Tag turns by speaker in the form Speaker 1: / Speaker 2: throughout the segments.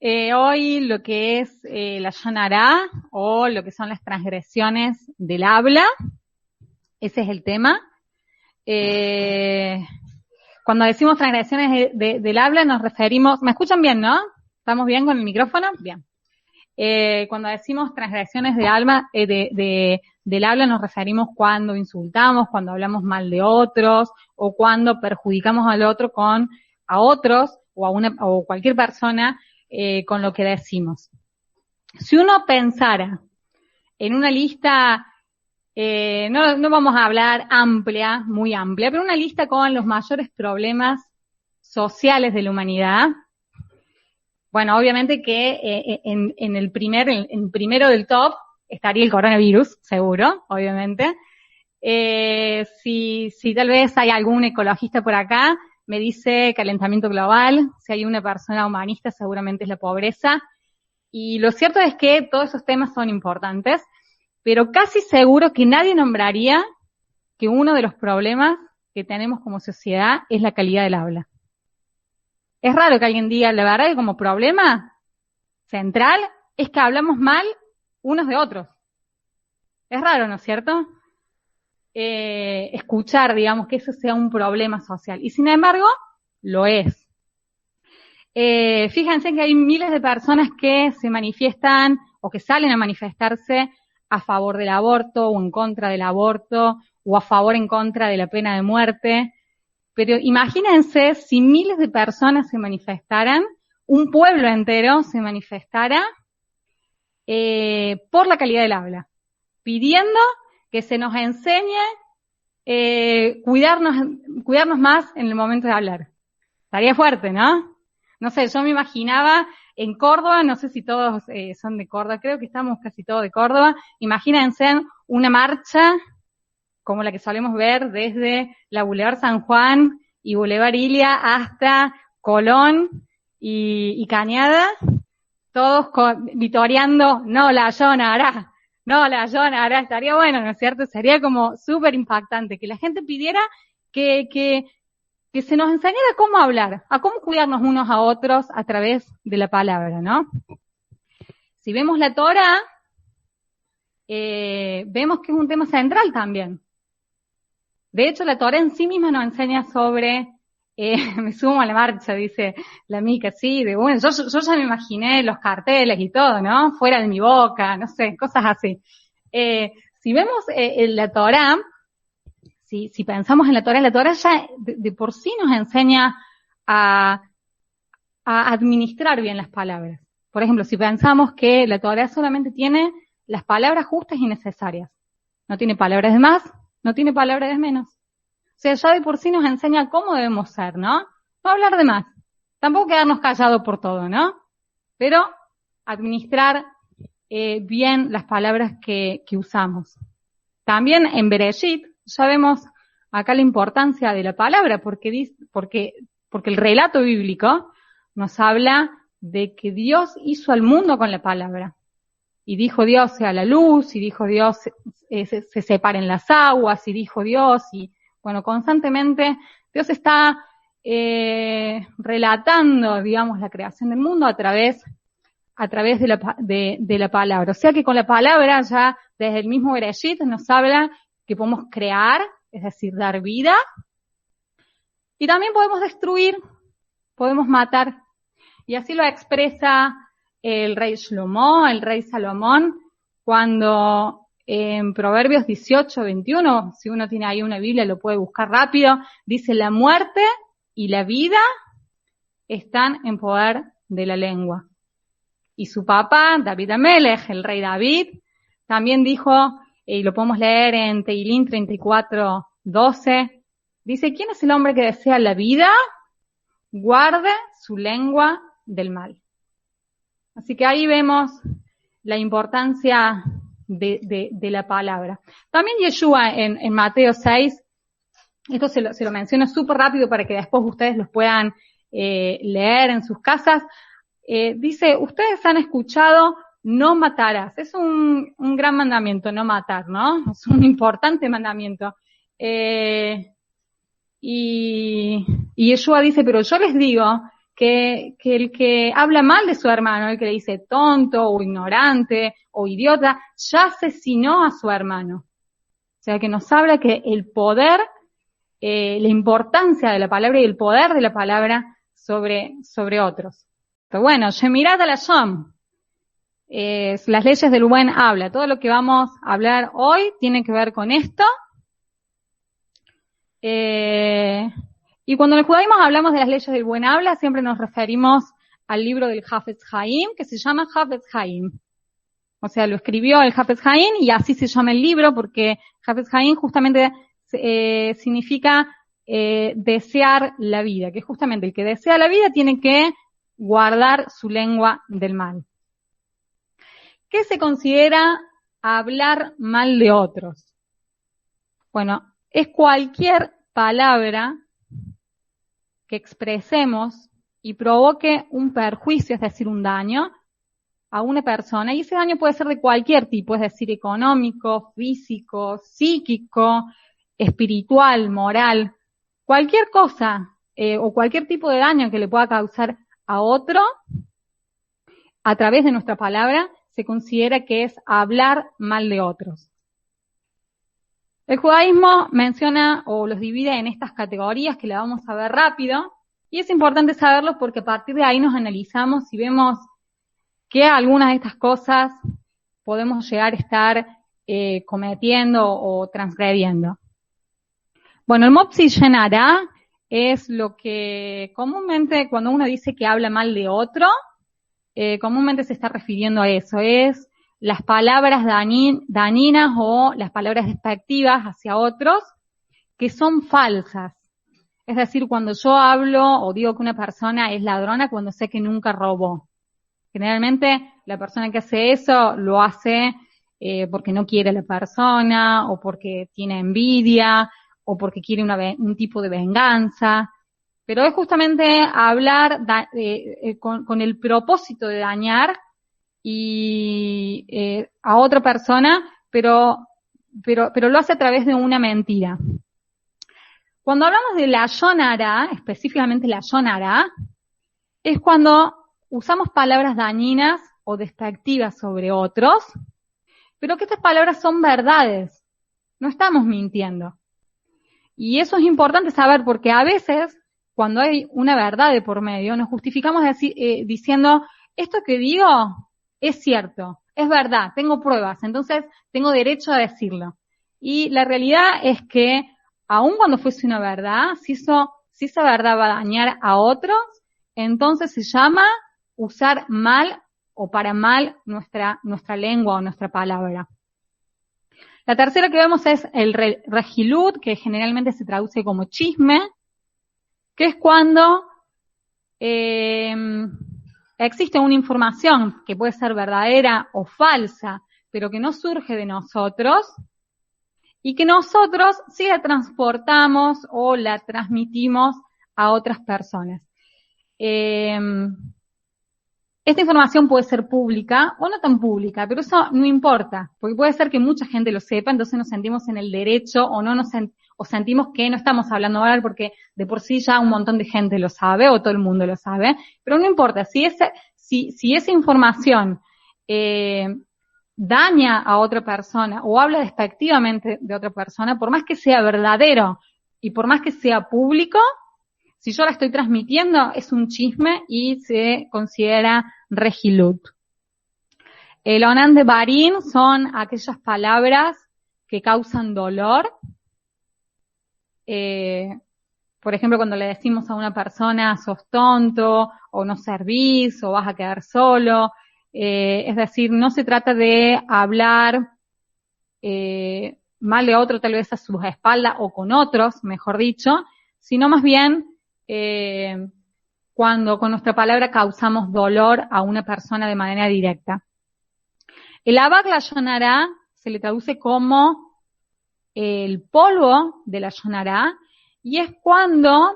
Speaker 1: Hoy lo que es la Lashon Hará, o lo que son las transgresiones del habla. Ese es el tema. Cuando decimos transgresiones del habla nos referimos... ¿Me escuchan bien, no? ¿Estamos bien con el micrófono? Bien. Cuando decimos transgresiones del habla nos referimos cuando insultamos, cuando hablamos mal de otros, o cuando perjudicamos al otro a otros, o cualquier persona, con lo que decimos. Si uno pensara en una lista, no vamos a hablar muy amplia, pero una lista con los mayores problemas sociales de la humanidad. Bueno, obviamente que en el primero del top estaría el coronavirus, seguro, obviamente. Si tal vez hay algún ecologista por acá, me dice calentamiento global. Si hay una persona humanista, seguramente es la pobreza. Y lo cierto es que todos esos temas son importantes, pero casi seguro que nadie nombraría que uno de los problemas que tenemos como sociedad es la calidad del habla. Es raro que alguien diga, la verdad que como problema central es que hablamos mal unos de otros. Es raro, ¿no es cierto? Escuchar, digamos, que eso sea un problema social. Y sin embargo, lo es. Fíjense que hay miles de personas que se manifiestan o que salen a manifestarse a favor del aborto o en contra del aborto o a favor en contra de la pena de muerte. Pero imagínense si miles de personas se manifestaran, un pueblo entero se manifestara por la calidad del habla, pidiendo que se nos enseñe cuidarnos más en el momento de hablar. Estaría fuerte, ¿no? No sé, yo me imaginaba en Córdoba, no sé si todos son de Córdoba, creo que estamos casi todos de Córdoba. Imagínense una marcha como la que solemos ver desde la Boulevard San Juan y Boulevard Ilia hasta Colón y Cañada, todos vitoreando, no la Lashon Hará. No, la Lashon Hará, estaría bueno, ¿no es cierto? Sería como súper impactante que la gente pidiera que se nos enseñara cómo hablar, a cómo cuidarnos unos a otros a través de la palabra, ¿no? Si vemos la Torá, vemos que es un tema central también. De hecho, la Torá en sí misma nos enseña sobre, me sumo a la marcha, dice la Mica, sí, bueno, yo ya me imaginé los carteles y todo, ¿no? Fuera de mi boca, no sé, cosas así. Si vemos la Torá, si pensamos en la Torá ya de por sí nos enseña a administrar bien las palabras. Por ejemplo, si pensamos que la Torá solamente tiene las palabras justas y necesarias, no tiene palabras de más, no tiene palabras de menos. O sea, ya de por sí nos enseña cómo debemos ser, ¿no? No hablar de más. Tampoco quedarnos callados por todo, ¿no? Pero administrar bien las palabras que usamos. También en Bereshit ya vemos acá la importancia de la palabra, porque el relato bíblico nos habla de que Dios hizo al mundo con la palabra. Y dijo Dios sea la luz, y dijo Dios se separen las aguas, y dijo Dios, y bueno, constantemente Dios está relatando, digamos, la creación del mundo a través de la palabra. O sea que con la palabra ya desde el mismo Bereshit nos habla que podemos crear, es decir, dar vida, y también podemos destruir, podemos matar. Y así lo expresa el rey Shlomo, el rey Salomón, cuando en Proverbios 18:21, si uno tiene ahí una Biblia lo puede buscar rápido, dice: la muerte y la vida están en poder de la lengua. Y su papá, David Amelech, el rey David, también dijo, y lo podemos leer en Teilín 34:12, dice: ¿quién es el hombre que desea la vida? Guarde su lengua del mal. Así que ahí vemos la importancia de la palabra. También Yeshua en Mateo 6, esto se lo menciono súper rápido para que después ustedes los puedan leer en sus casas, dice: ustedes han escuchado no matarás. Es un gran mandamiento no matar, ¿no? Es un importante mandamiento. Y Yeshua dice: pero yo les digo que el que habla mal de su hermano, el que le dice tonto o ignorante o idiota, ya asesinó a su hermano. O sea, que nos habla que el poder, la importancia de la palabra y el poder de la palabra sobre otros. Pero bueno, Shemirat HaLashon, las leyes del buen habla. Todo lo que vamos a hablar hoy tiene que ver con esto. Y cuando en el judaísmo hablamos de las leyes del buen habla, siempre nos referimos al libro del Hafetz Haim, que se llama Hafetz Haim. O sea, lo escribió el Hafetz Haim y así se llama el libro, porque Hafetz Haim justamente significa desear la vida, que justamente el que desea la vida tiene que guardar su lengua del mal. ¿Qué se considera hablar mal de otros? Bueno, es cualquier palabra que expresemos y provoque un perjuicio, es decir, un daño a una persona, y ese daño puede ser de cualquier tipo, es decir, económico, físico, psíquico, espiritual, moral, cualquier cosa o cualquier tipo de daño que le pueda causar a otro a través de nuestra palabra, se considera que es hablar mal de otros. El judaísmo menciona o los divide en estas categorías que la vamos a ver rápido, y es importante saberlos porque a partir de ahí nos analizamos y vemos que algunas de estas cosas podemos llegar a estar cometiendo o transgrediendo. Bueno, el Motzi Shenara es lo que comúnmente cuando uno dice que habla mal de otro, comúnmente se está refiriendo a eso, es las palabras dañinas o las palabras despectivas hacia otros que son falsas. Es decir, cuando yo hablo o digo que una persona es ladrona cuando sé que nunca robó. Generalmente la persona que hace eso lo hace porque no quiere a la persona o porque tiene envidia o porque quiere un tipo de venganza. Pero es justamente hablar con el propósito de dañar y a otra persona, pero lo hace a través de una mentira. Cuando hablamos de lashon hara, específicamente lashon hara, es cuando usamos palabras dañinas o despectivas sobre otros, pero que estas palabras son verdades, no estamos mintiendo. Y eso es importante saber porque a veces, cuando hay una verdad de por medio, nos justificamos diciendo, esto que digo es cierto, es verdad, tengo pruebas, entonces tengo derecho a decirlo. Y la realidad es que, aun cuando fuese una verdad, si esa verdad va a dañar a otros, entonces se llama usar mal o para mal nuestra lengua o nuestra palabra. La tercera que vemos es el regilut, que generalmente se traduce como chisme, que es cuando existe una información que puede ser verdadera o falsa, pero que no surge de nosotros, y que nosotros sí la transportamos o la transmitimos a otras personas. Esta información puede ser pública o no tan pública, pero eso no importa, porque puede ser que mucha gente lo sepa, entonces nos sentimos en el derecho o o sentimos que no estamos hablando mal porque de por sí ya un montón de gente lo sabe o todo el mundo lo sabe, pero no importa, si esa información daña a otra persona o habla despectivamente de otra persona, por más que sea verdadero y por más que sea público, si yo la estoy transmitiendo es un chisme y se considera regilut. El onan de barín son aquellas palabras que causan dolor. Por ejemplo, cuando le decimos a una persona sos tonto o no servís o vas a quedar solo. Es decir, no se trata de hablar mal de otro, tal vez a sus espaldas o con otros, mejor dicho, sino más bien cuando con nuestra palabra causamos dolor a una persona de manera directa. El abak lashon hara se le traduce como el polvo de la lashon hara y es cuando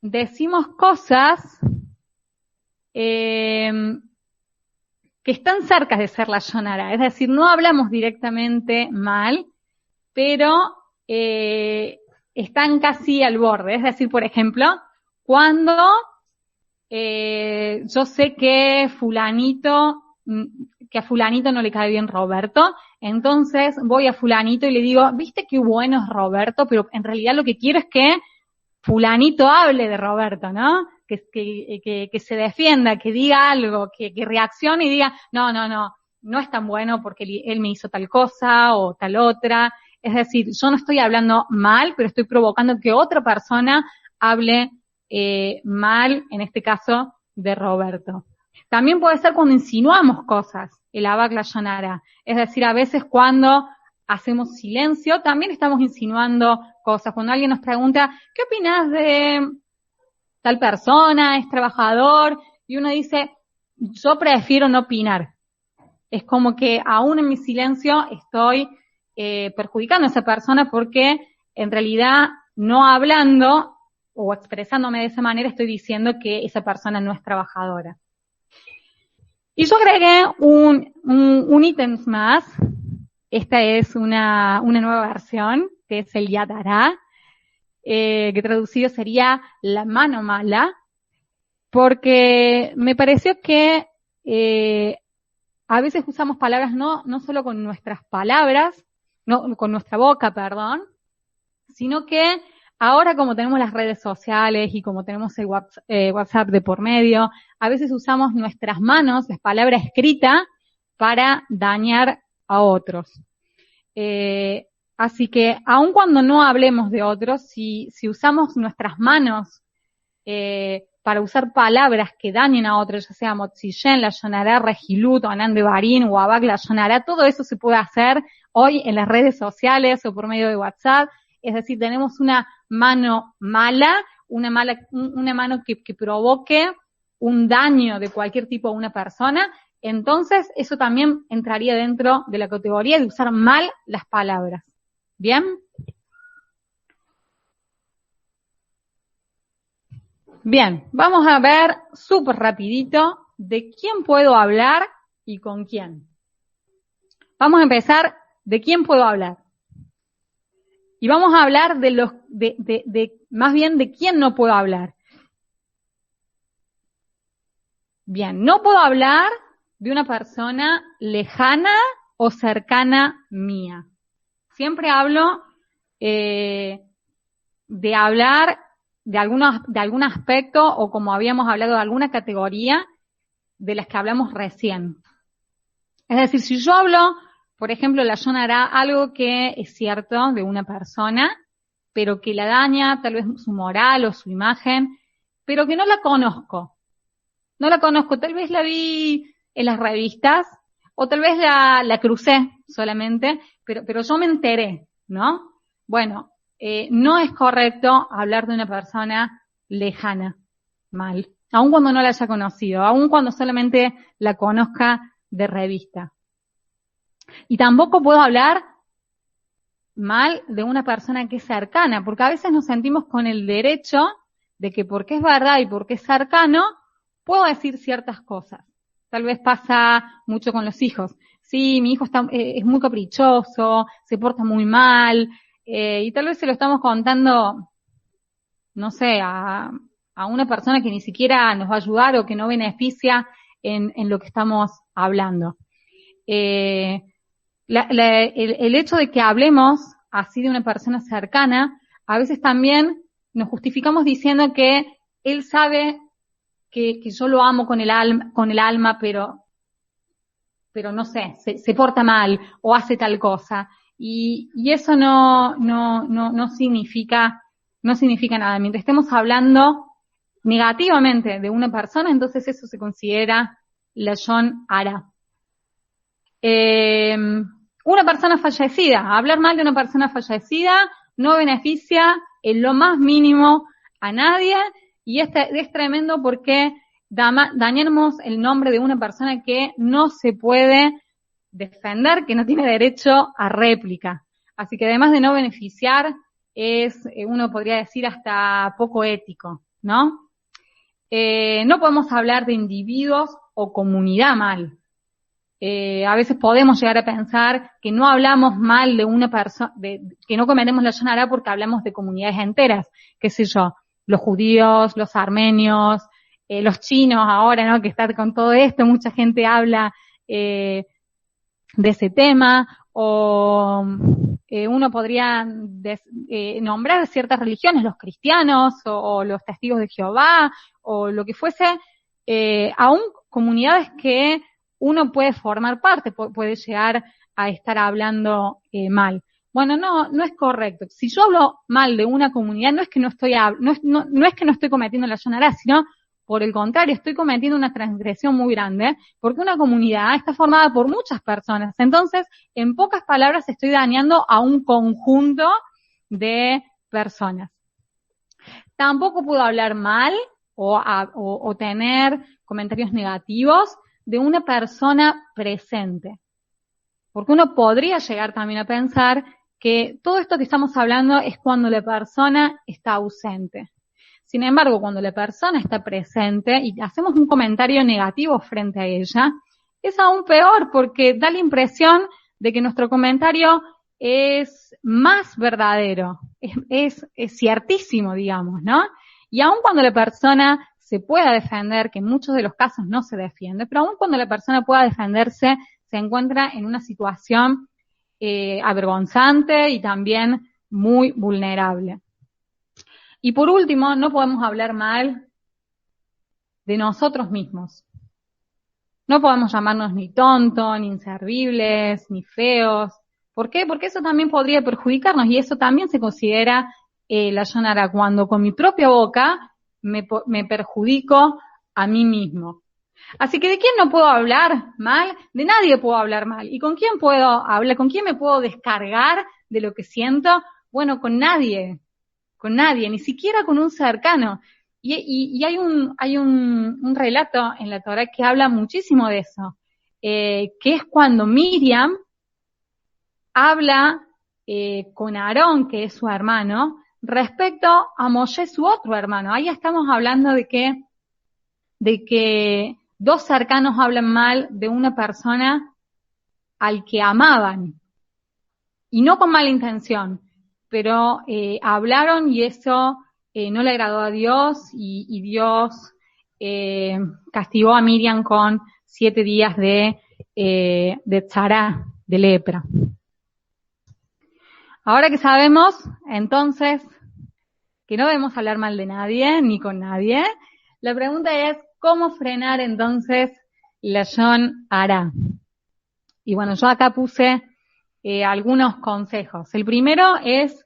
Speaker 1: decimos cosas que están cerca de ser lashon hara, es decir, no hablamos directamente mal, pero están casi al borde. Es decir, por ejemplo, cuando yo sé que a fulanito no le cae bien Roberto, entonces voy a fulanito y le digo, viste qué bueno es Roberto, pero en realidad lo que quiero es que fulanito hable de Roberto, ¿no? Que se defienda, que diga algo, que reaccione y diga, no es tan bueno porque él me hizo tal cosa o tal otra. Es decir, yo no estoy hablando mal, pero estoy provocando que otra persona hable mal, en este caso, de Roberto. También puede ser cuando insinuamos cosas, el Abak Lashon Hara. Es decir, a veces cuando hacemos silencio, también estamos insinuando cosas. Cuando alguien nos pregunta, ¿qué opinas de tal persona? ¿Es trabajador? Y uno dice, yo prefiero no opinar. Es como que aún en mi silencio estoy perjudicando a esa persona porque en realidad no hablando o expresándome de esa manera estoy diciendo que esa persona no es trabajadora. Y yo agregué un ítem más. Esta es una nueva versión, que es el Yad Hara, que traducido sería la mano mala, porque me pareció que a veces usamos palabras no solo con nuestras palabras, no con nuestra boca, perdón, sino que ahora como tenemos las redes sociales y como tenemos el WhatsApp de por medio, a veces usamos nuestras manos, la palabra escrita, para dañar a otros. Así que aun cuando no hablemos de otros, si usamos nuestras manos para usar palabras que dañen a otros, ya sea Motzillen, Lashon Hara, Regilut, Anan de Barín o Abak Lashon Hara, todo eso se puede hacer hoy en las redes sociales o por medio de WhatsApp. Es decir, tenemos una mano mala, una mano que provoque un daño de cualquier tipo a una persona, entonces eso también entraría dentro de la categoría de usar mal las palabras. ¿Bien? Bien, vamos a ver súper rapidito de quién puedo hablar y con quién. Vamos a empezar de quién puedo hablar. Y vamos a hablar más bien de quién no puedo hablar. Bien, no puedo hablar de una persona lejana o cercana mía. Siempre hablo de hablar de algún aspecto o como habíamos hablado de alguna categoría de las que hablamos recién. Es decir, si yo hablo, por ejemplo, Lashon Hara, algo que es cierto de una persona, pero que la daña tal vez su moral o su imagen, pero que no la conozco. No la conozco, tal vez la vi en las revistas, o tal vez la crucé solamente, pero yo me enteré, ¿no? Bueno, no es correcto hablar de una persona lejana, mal, aun cuando no la haya conocido, aun cuando solamente la conozca de revista. Y tampoco puedo hablar mal de una persona que es cercana, porque a veces nos sentimos con el derecho de que porque es verdad y porque es cercano, puedo decir ciertas cosas. Tal vez pasa mucho con los hijos. Sí, mi hijo es muy caprichoso, se porta muy mal, y tal vez se lo estamos contando, no sé, a una persona que ni siquiera nos va a ayudar o que no beneficia en lo que estamos hablando. El hecho de que hablemos así de una persona cercana, a veces también nos justificamos diciendo que él sabe que yo lo amo con el alma, pero no sé, se porta mal o hace tal cosa. Y eso no significa nada. Mientras estemos hablando negativamente de una persona, entonces eso se considera Lashon Hara. Una persona fallecida, hablar mal de una persona fallecida no beneficia en lo más mínimo a nadie, y es tremendo porque dañamos el nombre de una persona que no se puede defender, que no tiene derecho a réplica. Así que además de no beneficiar, uno podría decir hasta poco ético, ¿no? No podemos hablar de individuos o comunidad mal. A veces podemos llegar a pensar que no hablamos mal de una persona, que no cometemos Lashon Hara porque hablamos de comunidades enteras, qué sé yo, los judíos, los armenios, los chinos ahora, ¿no? Que están con todo esto, mucha gente habla de ese tema, o uno podría nombrar ciertas religiones, los cristianos, o los testigos de Jehová, o lo que fuese, aún comunidades que uno puede formar parte, puede llegar a estar hablando mal. Bueno, no es correcto. Si yo hablo mal de una comunidad, no es que no es que no estoy cometiendo la Shonara, sino por el contrario, estoy cometiendo una transgresión muy grande, porque una comunidad está formada por muchas personas. Entonces, en pocas palabras, estoy dañando a un conjunto de personas. Tampoco puedo hablar mal o tener comentarios negativos de una persona presente. Porque uno podría llegar también a pensar que todo esto que estamos hablando es cuando la persona está ausente. Sin embargo, cuando la persona está presente y hacemos un comentario negativo frente a ella, es aún peor porque da la impresión de que nuestro comentario es más verdadero, es ciertísimo, digamos, ¿no? Y aún cuando la persona se pueda defender, que en muchos de los casos no se defiende, pero aún cuando la persona pueda defenderse, se encuentra en una situación avergonzante y también muy vulnerable. Y por último, no podemos hablar mal de nosotros mismos. No podemos llamarnos ni tontos, ni inservibles, ni feos. ¿Por qué? Porque eso también podría perjudicarnos y eso también se considera la Shonara, cuando con mi propia boca me perjudico a mí mismo. Así que ¿de quién no puedo hablar mal? De nadie puedo hablar mal. ¿Y con quién puedo hablar? ¿Con quién me puedo descargar de lo que siento? Bueno, con nadie, ni siquiera con un cercano. Y hay un relato en la Torá que habla muchísimo de eso, que es cuando Miriam habla con Aarón, que es su hermano, respecto a Moshe, su otro hermano. Ahí estamos hablando de que dos cercanos hablan mal de una persona al que amaban, y no con mala intención, pero hablaron y eso no le agradó a Dios y Dios castigó a Miriam con 7 días de tzara, de lepra. Ahora que sabemos, entonces, que no debemos hablar mal de nadie, ni con nadie, la pregunta es, ¿cómo frenar entonces la Lashon Hara? Y bueno, yo acá puse algunos consejos. El primero es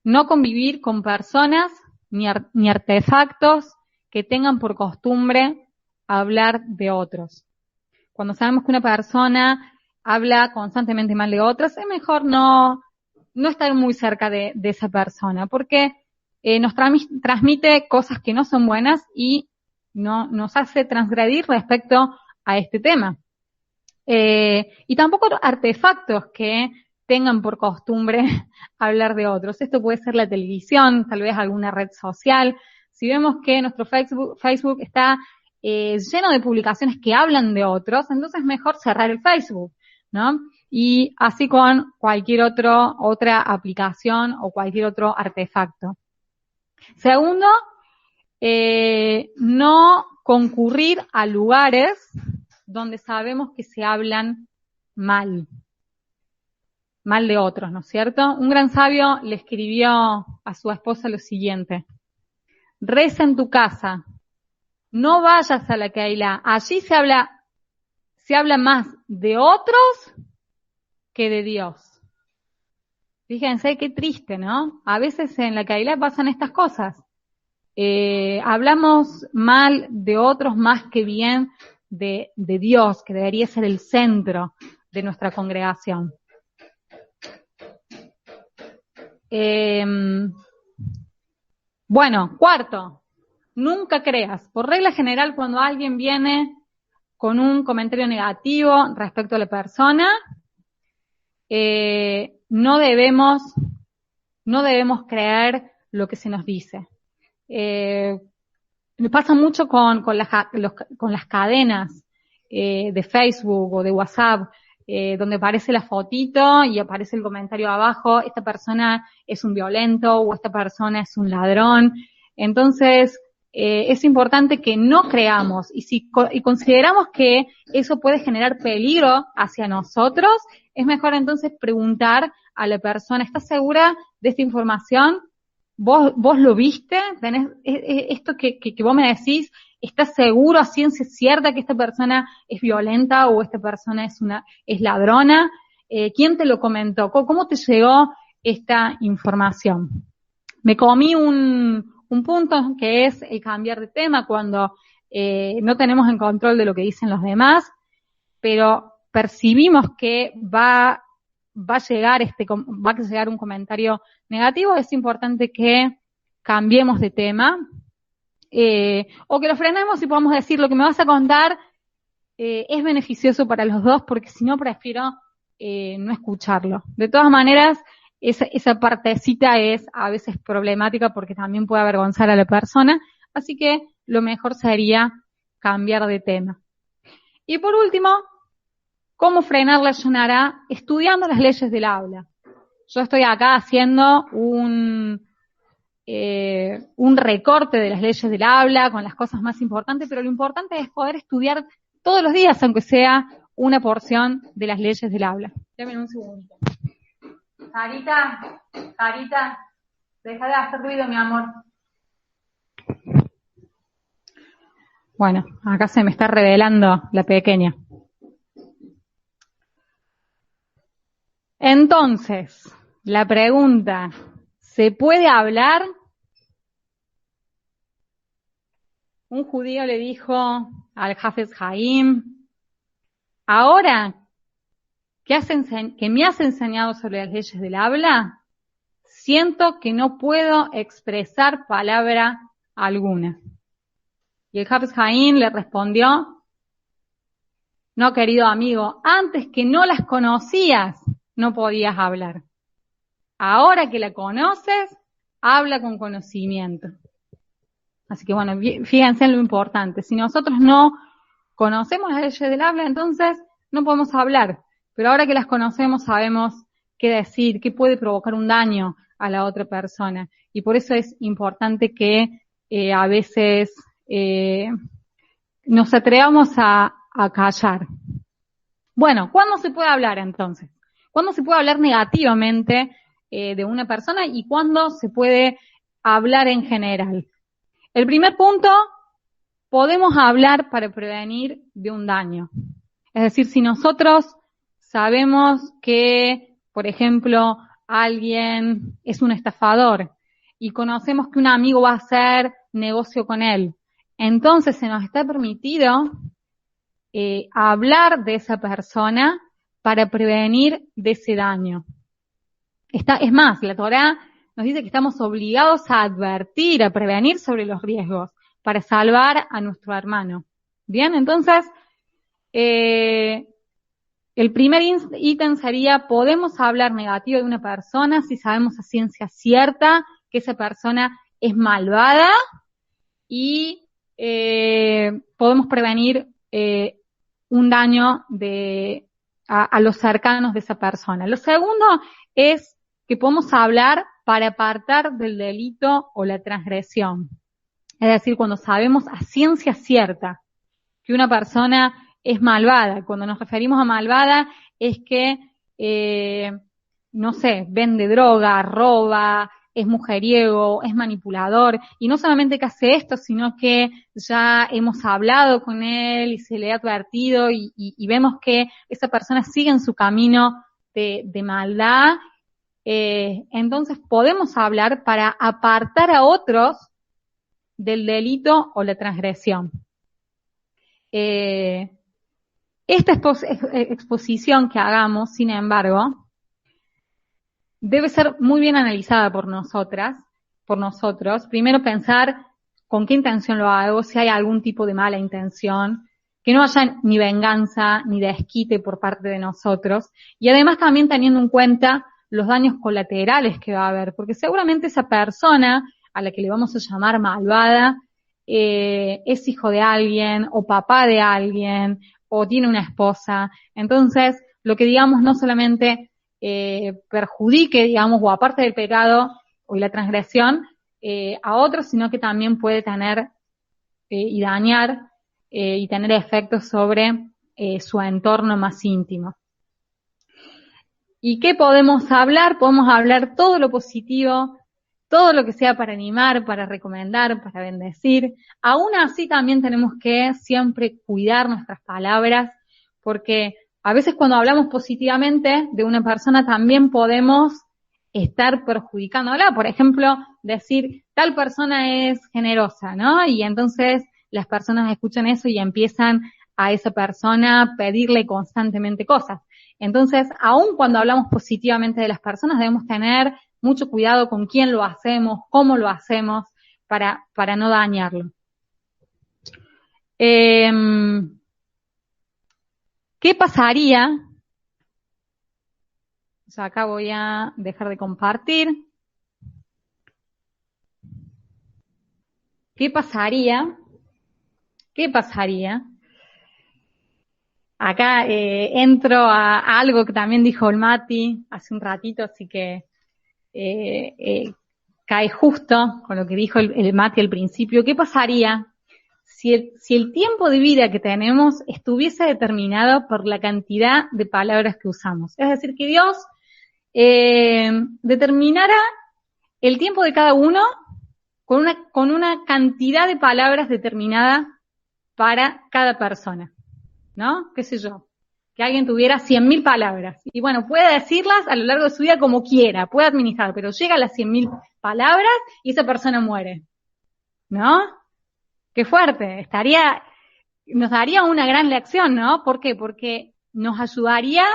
Speaker 1: no convivir con personas ni artefactos que tengan por costumbre hablar de otros. Cuando sabemos que una persona habla constantemente mal de otros, es mejor no estar muy cerca de esa persona, porque nos transmite cosas que no son buenas y nos hace transgredir respecto a este tema. Y tampoco artefactos que tengan por costumbre hablar de otros. Esto puede ser la televisión, tal vez alguna red social. Si vemos que nuestro Facebook está lleno de publicaciones que hablan de otros, entonces es mejor cerrar el Facebook, ¿no? Y así con cualquier otra aplicación o cualquier otro artefacto. Segundo, no concurrir a lugares donde sabemos que se hablan mal de otros, ¿no es cierto? Un gran sabio le escribió a su esposa lo siguiente: reza en tu casa, no vayas a la Keilah, allí se habla más de otros que de Dios. Fíjense qué triste, ¿no? A veces en la Keilah pasan estas cosas. Hablamos mal de otros más que bien de Dios, que debería ser el centro de nuestra congregación. Bueno, cuarto, nunca creas. Por regla general, cuando alguien viene con un comentario negativo respecto a la persona, no debemos creer lo que se nos dice. Me pasa mucho con las cadenas de Facebook o de WhatsApp, donde aparece la fotito y aparece el comentario abajo: esta persona es un violento o esta persona es un ladrón. Entonces, es importante que no creamos, y si y consideramos que eso puede generar peligro hacia nosotros, es mejor entonces preguntar a la persona, ¿estás segura de esta información? ¿Vos lo viste? ¿Tenés esto que vos me decís? ¿Estás seguro a ciencia cierta que esta persona es violenta o esta persona es ladrona? ¿Quién te lo comentó? ¿Cómo te llegó esta información? Me comí un punto que es el cambiar de tema cuando no tenemos en control de lo que dicen los demás, pero percibimos que va a llegar un comentario negativo. Es importante que cambiemos de tema, o que lo frenemos y podamos decir: lo que me vas a contar es beneficioso para los dos, porque si no prefiero no escucharlo. De todas maneras, esa partecita es a veces problemática porque también puede avergonzar a la persona, así que lo mejor sería cambiar de tema. Y por último, ¿cómo frenar la llorona? Estudiando las leyes del habla. Yo estoy acá haciendo un recorte de las leyes del habla con las cosas más importantes, pero lo importante es poder estudiar todos los días, aunque sea una porción de las leyes del habla. Dame un segundo. Carita, deja de hacer ruido, mi amor. Bueno, acá se me está revelando la pequeña. Entonces, la pregunta: ¿se puede hablar? Un judío le dijo al Hafez Haim: ahora que me has enseñado sobre las leyes del habla, siento que no puedo expresar palabra alguna. Y el Hafez Haim le respondió: no, querido amigo, antes que no las conocías, no podías hablar. Ahora que la conoces, habla con conocimiento. Así que bueno, fíjense en lo importante. Si nosotros no conocemos las leyes del habla, entonces no podemos hablar. Pero ahora que las conocemos, sabemos qué decir, qué puede provocar un daño a la otra persona. Y por eso es importante que a veces nos atrevamos a callar. Bueno, ¿cuándo se puede hablar entonces? ¿Cuándo se puede hablar negativamente de una persona y cuándo se puede hablar en general? El primer punto: podemos hablar para prevenir de un daño. Es decir, si nosotros sabemos que, por ejemplo, alguien es un estafador y conocemos que un amigo va a hacer negocio con él, entonces se nos está permitido hablar de esa persona para prevenir de ese daño. Es más, la Torá nos dice que estamos obligados a advertir, a prevenir sobre los riesgos para salvar a nuestro hermano. Bien, entonces, el primer ítem sería: podemos hablar negativo de una persona si sabemos a ciencia cierta que esa persona es malvada y podemos prevenir un daño a los cercanos de esa persona. Lo segundo es que podemos hablar para apartar del delito o la transgresión. Es decir, cuando sabemos a ciencia cierta que una persona es malvada. Cuando nos referimos a malvada es que, no sé, vende droga, roba, es mujeriego, es manipulador, y no solamente que hace esto, sino que ya hemos hablado con él y se le ha advertido y vemos que esa persona sigue en su camino de maldad. Entonces podemos hablar para apartar a otros del delito o la transgresión. Esta exposición que hagamos, sin embargo, debe ser muy bien analizada por nosotros. Primero pensar con qué intención lo hago, si hay algún tipo de mala intención, que no haya ni venganza ni desquite por parte de nosotros, y además también teniendo en cuenta los daños colaterales que va a haber, porque seguramente esa persona a la que le vamos a llamar malvada es hijo de alguien o papá de alguien o tiene una esposa. Entonces, lo que digamos no solamente perjudique, digamos, o aparte del pecado o la transgresión a otros, sino que también puede tener y dañar y tener efectos sobre su entorno más íntimo. ¿Y qué podemos hablar? Podemos hablar todo lo positivo, todo lo que sea para animar, para recomendar, para bendecir. Aún así también tenemos que siempre cuidar nuestras palabras, porque a veces cuando hablamos positivamente de una persona también podemos estar perjudicándola. Por ejemplo, decir, tal persona es generosa, ¿no? Y entonces las personas escuchan eso y empiezan a esa persona a pedirle constantemente cosas. Entonces, aun cuando hablamos positivamente de las personas, debemos tener mucho cuidado con quién lo hacemos, cómo lo hacemos, para no dañarlo. ¿Qué pasaría? O sea, acá voy a dejar de compartir. ¿Qué pasaría? ¿Qué pasaría? Acá entro a algo que también dijo el Mati hace un ratito, así que cae justo con lo que dijo el Mati al principio. ¿Qué pasaría si el tiempo de vida que tenemos estuviese determinado por la cantidad de palabras que usamos? Es decir, que Dios determinara el tiempo de cada uno con una cantidad de palabras determinada para cada persona, ¿no? ¿Qué sé yo? Que alguien tuviera 100.000 palabras. Y bueno, puede decirlas a lo largo de su vida como quiera, puede administrar, pero llega a las 100.000 palabras y esa persona muere, ¿no? Qué fuerte, nos daría una gran lección, ¿no? ¿Por qué? Porque nos ayudaría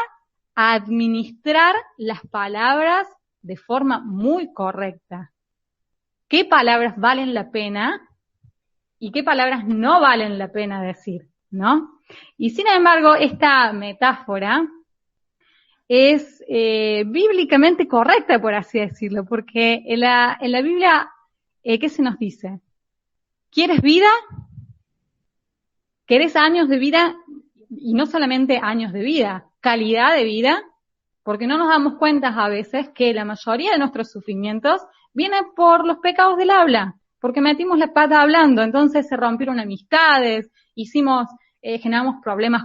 Speaker 1: a administrar las palabras de forma muy correcta. ¿Qué palabras valen la pena y qué palabras no valen la pena decir, ¿no? Y sin embargo, esta metáfora es bíblicamente correcta, por así decirlo, porque en la Biblia, ¿qué se nos dice? ¿Quieres vida? ¿Querés años de vida? Y no solamente años de vida, calidad de vida, porque no nos damos cuenta a veces que la mayoría de nuestros sufrimientos vienen por los pecados del habla, porque metimos la pata hablando, entonces se rompieron amistades, generamos problemas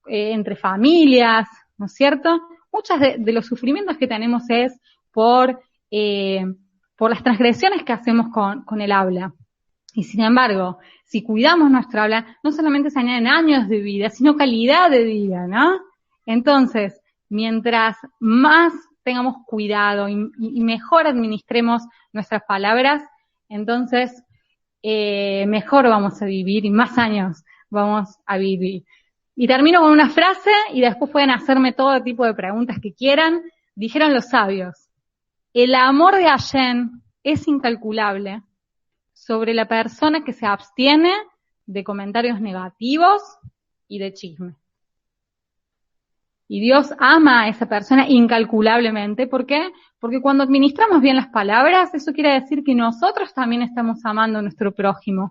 Speaker 1: entre familias, ¿no es cierto? Muchos de los sufrimientos que tenemos es por las transgresiones que hacemos con el habla. Y sin embargo, si cuidamos nuestra habla, no solamente se añaden años de vida, sino calidad de vida, ¿no? Entonces, mientras más tengamos cuidado y mejor administremos nuestras palabras, entonces mejor vamos a vivir y más años vamos a vivir. Y termino con una frase y después pueden hacerme todo tipo de preguntas que quieran. Dijeron los sabios, el amor de Hashem es incalculable sobre la persona que se abstiene de comentarios negativos y de chisme. Y Dios ama a esa persona incalculablemente. ¿Por qué? Porque cuando administramos bien las palabras, eso quiere decir que nosotros también estamos amando a nuestro prójimo.